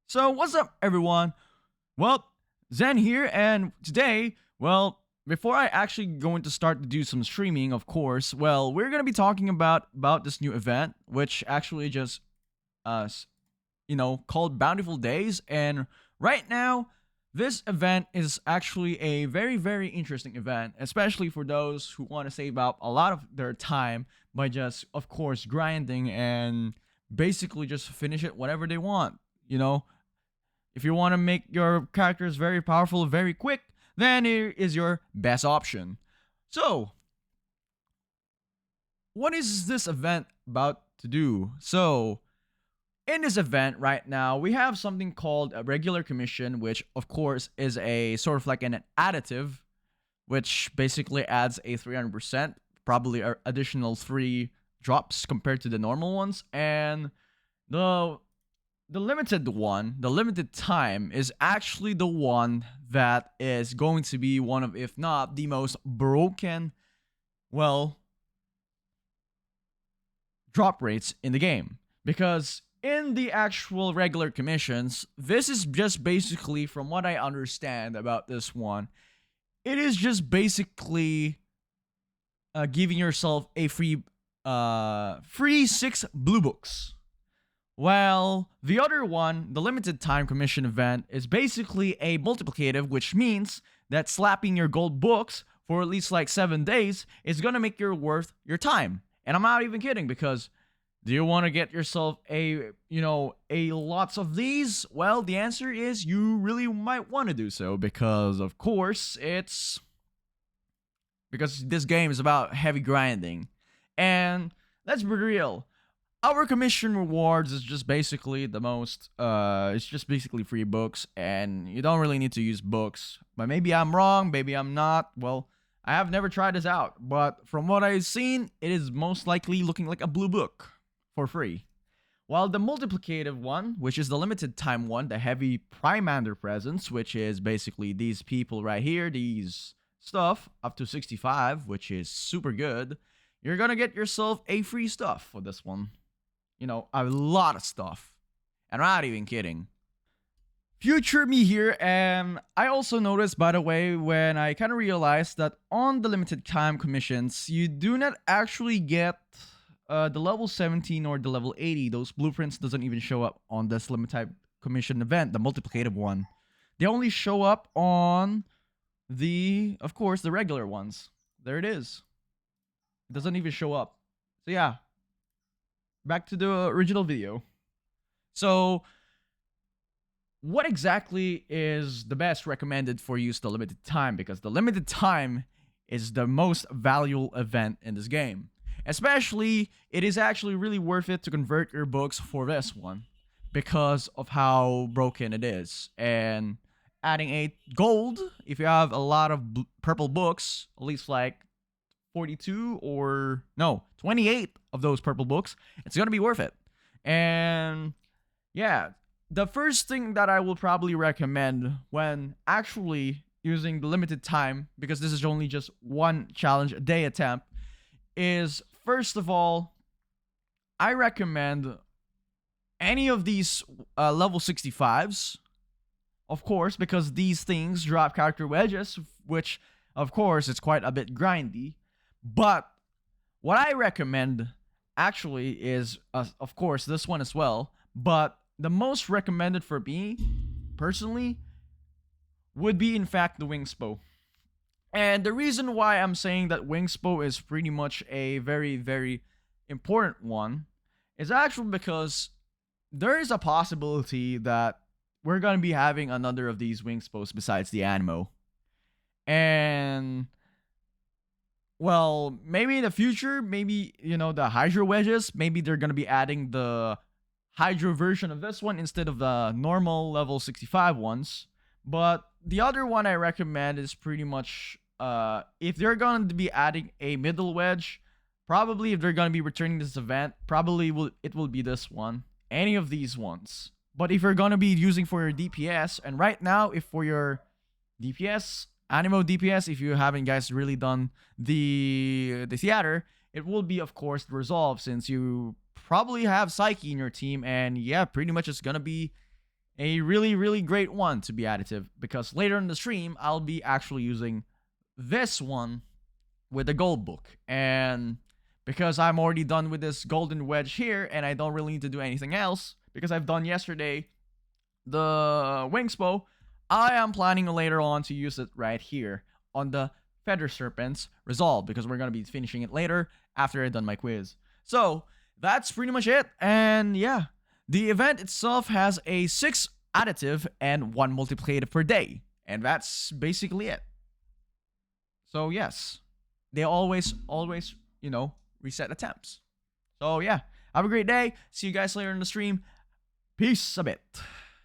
So, what's up, everyone? Well, Zen here, and today, before I actually going to start to do some streaming, of course, we're gonna be talking about this new event, which actually just called Bountiful Days, and right now, this event is actually a very very interesting event, especially for those who want to save up a lot of their time by just, of course, grinding and basically just finish it whatever they want. You know, if you want to make your characters very powerful very quick, then here is your best option. So, what is this event about to do? So, in this event right now, we have something called a regular commission, which of course is a sort of like an additive, which basically adds a 300%, probably additional 3 drops compared to the normal ones. And the the limited one, the limited time, is actually the one that is going to be one of, if not the most broken, well, drop rates in the game. Because in the actual regular commissions, this is just basically, from what I understand about this one, it is just basically giving yourself a free 6 blue books. Well, the other one, the limited time commission event, is basically a multiplicative, which means that slapping your gold books for at least like 7 days is gonna make your worth your time. And I'm not even kidding, because do you want to get yourself a lots of these? Well, the answer is you really might want to do so, because of course because this game is about heavy grinding. And let's be real, our commission rewards is just basically the most it's just basically free books, and you don't really need to use books. But maybe I'm wrong, maybe I'm not. Well, I have never tried this out, but from what I've seen, it is most likely looking like a blue book for free. While the multiplicative one, which is the limited time one, the heavy primander presence, which is basically these people right here, these stuff up to 65, which is super good, you're gonna get yourself a free stuff for this one. A lot of stuff. And I'm not even kidding. Future me here, and I also noticed, by the way, when I kind of realized that on the limited time commissions, you do not actually get the level 17 or the level 80. Those blueprints doesn't even show up on this limited time commission event, the multiplicative one. They only show up on of course, the regular ones. There it is. It doesn't even show up. So yeah, back to the original video. So, what exactly is the best recommended for use the limited time? Because the limited time is the most valuable event in this game. Especially, it is actually really worth it to convert your books for this one, because of how broken it is. And adding 8 gold, if you have a lot of purple books, at least like 42 or no 28 of those purple books, it's gonna be worth it. And yeah, the first thing that I will probably recommend when actually using the limited time, because this is only just one challenge a day attempt, is first of all, I recommend any of these level 65s, of course, because these things drop character wedges, which of course it's quite a bit grindy. But what I recommend actually is, of course, this one as well. But the most recommended for me, personally, would be in fact the Wingspo. And the reason why I'm saying that Wingspo is pretty much a very, very important one is actually because there is a possibility that we're going to be having another of these Wingspos besides the Animo. And well, maybe in the future, maybe, the Hydro Wedges, maybe they're going to be adding the Hydro version of this one instead of the normal level 65 ones. But the other one I recommend is pretty much, if they're going to be adding a middle wedge, probably if they're going to be returning this event, probably it will be this one. Any of these ones. But if you're going to be using for your DPS, and right now, if for your DPS, Animo DPS, if you haven't guys really done the theater, it will be, of course, the Resolve, since you probably have Psyche in your team, and yeah, pretty much it's gonna be a really, really great one to be additive, because later in the stream, I'll be actually using this one with the gold book. And because I'm already done with this golden wedge here, and I don't really need to do anything else, because I've done yesterday the wings bow, I am planning later on to use it right here on the feather serpents resolve, because we're going to be finishing it later after I've done my quiz. So that's pretty much it. And yeah, the event itself has a 6 additive and 1 multiplicative per day, and that's basically it. So yes, they always reset attempts. So yeah, have a great day. See you guys later in the stream. Peace a bit.